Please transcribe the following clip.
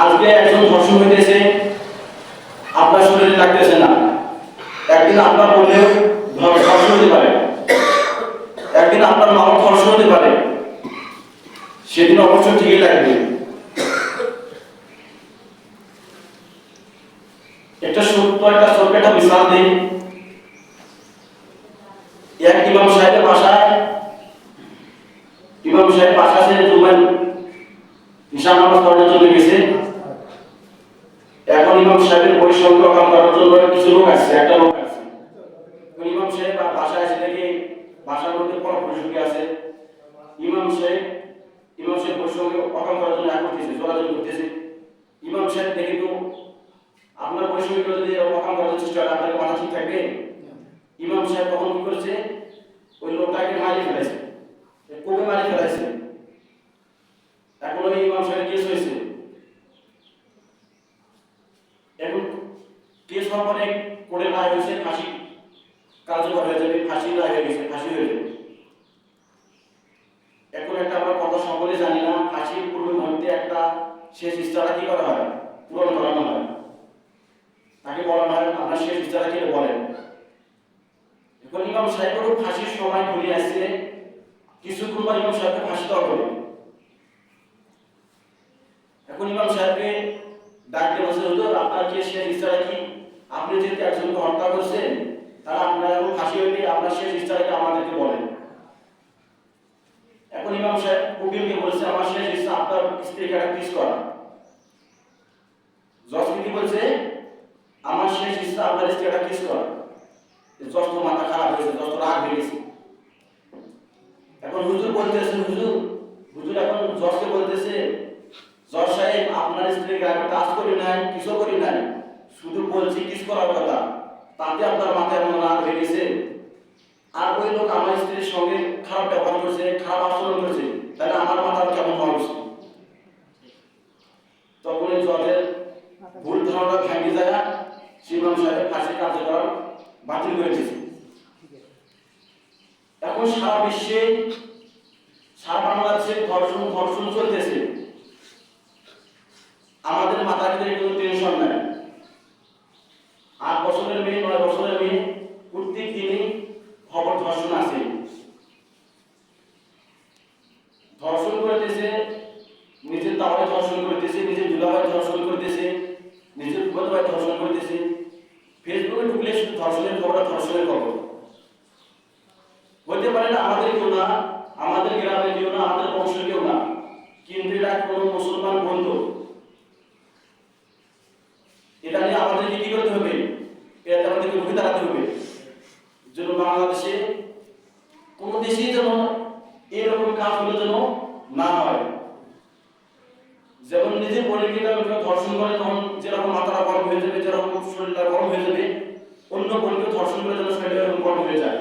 আজকে একজন ধর্ষণ হইতেছে, আপনার শরীরে লাগতেছে না, একদিন আপনার বললেও ধর্ষণ হতে পারে, একদিন আপনার মাও ধর্ষণ হতে পারে, সেদিন অবশ্যই ঠিকই লাগবে। একটা ছোট্ট একটা মিসাল দিই। এক ইমাম সাহেবের বাসায় জুমায় ঈশা নামাজ পড়ার জন্য গেছে। এখন ইমাম সাহেবের বৈষম্য কাম করার জন্য কিছু লোক আসছে, একটা লোক আসছে। ইমাম সাহেব বাসায় এসে দেখে বাসার মধ্যে পরপুরুষ ঢুকে আছে। ইমাম সাহেব বৈষম্য অকাম করার জন্য এক করতেছে, যোগাযোগ করতেছে। ইমাম সাহেব দেখে তো আপনার বৈষম্য যদি অকাম করার চেষ্টা করে আপনার মাথা ঠিক থাকবে? ইমাম সাহেব তখন কি করেছে, ওই লোকটাকে মারিয়ে ফেলেছে, কবে মারিয়ে ফেলেছে। এখন ওই ইমাম সাহেব কেস হয়েছে। এখন কেস হওয়ার পরে কোর্টে রায় হয়েছে, ফাঁসি কার্যকর হয়ে যাবে, ফাঁসি রায় হয়ে গেছে, ফাঁসি হয়ে যাবে। এখন একটা আমরা কথা সকলে জানি না, ফাঁসির পূর্বে মধ্যে একটা শেষ ইচ্ছাটা কি করা হয়, পূরণ করানো হয়। তাকে বলা হয় আপনার শেষ ইচ্ছাটা কি বলেন। এখন ইমাম সাহেবেরও ফাঁসির সময় ঘুরে আসছে, কিছুক্ষণ পর ইমাম সাহেবকে ফাঁসি দেওয়া হবে। এখন ইমাম সাহেবকে ডাকতে বসে, হুজুর আপনার কি শেষ ইচ্ছাটা কি? আপনি যেহেতু একজনকে হত্যা করছেন, তাহলে আপনার এখন ফাঁসি হইলে আপনার শেষ ইচ্ছাটা আমাদেরকে বলেন। এখন ইমাম সাহেব উকিলকে বলছে আমার শেষ ইচ্ছা আপনার স্ত্রীকে একটা কিস করা। জজ কি বলছে, আমার শেষ ইচ্ছা আপনার স্ত্রীকে একটা কিস করা। জজ তো মাথা খারাপ হয়েছে, জজ তো রাগ হয়ে গেছে। এখন হুজুর বলতেছে, হুজুর এখন জজকে বলতেছে, জজ সাহেব আপনার স্ত্রীকে আমি কাজ করি নাই, কিছু করি নাই, শুধু বলছি কিস করার কথা, তাতে আপনার মাথায় এমন রাগ হয়ে গেছে। আর ওই লোক আমার স্ত্রীর সঙ্গে খারাপ ব্যবহার করছে, খারাপ আচরণ করছে, তাহলে আমার মাথা কেমন হওয়া উচিত? তখন এই জজের ভুল ধারণা ভেঙে যায়, ইমাম সাহেবের ফাঁসি কার্যকর বাতিল করে দিয়েছে। এখন সারা বিশ্বে, সারা বাংলাদেশে ধর্ষণ চলতেছে। আমাদের মাথার ভিতরে কোনো টেনশন নাই। 8 বছরের মেয়ে, 9 বছরের মেয়ে প্রত্যেক দিনই খবর ধর্ষণ আছে। ধর্ষণ করতেছে, নিজের দাওয়ায় ধর্ষণ করতেছে, নিজের দুলাভাই ধর্ষণ করতেছে, নিজের ভাই ধর্ষণ করতেছে। ফেসবুকে ঢুকলে ধর্ষণের খবর, ধর্ষণের খবর। হতে পারে না আমাদের কেউ না, আমাদের গ্রামের কেউ না, আমাদের বংশের কেউ না, কিন্তু এটা কোনো মুসলমান বন্ধু। এটা নিয়ে আমাদেরকে কি করতে হবে? এটা আমাদেরকে রুখে দাঁড়াতে হবে, যেন বাংলাদেশে কোন দেশেই যেন এরকম কাজগুলো যেন না হয়। যেমন নিজের বোনকে ধর্ষণ করে তখন যেরকম মাথাটা গরম হয়ে যাবে, যেরকম শরীরটা গরম হয়ে যাবে, অন্য বোনকে ধর্ষণ করে যেন শরীরটা গরম হয়ে যায়।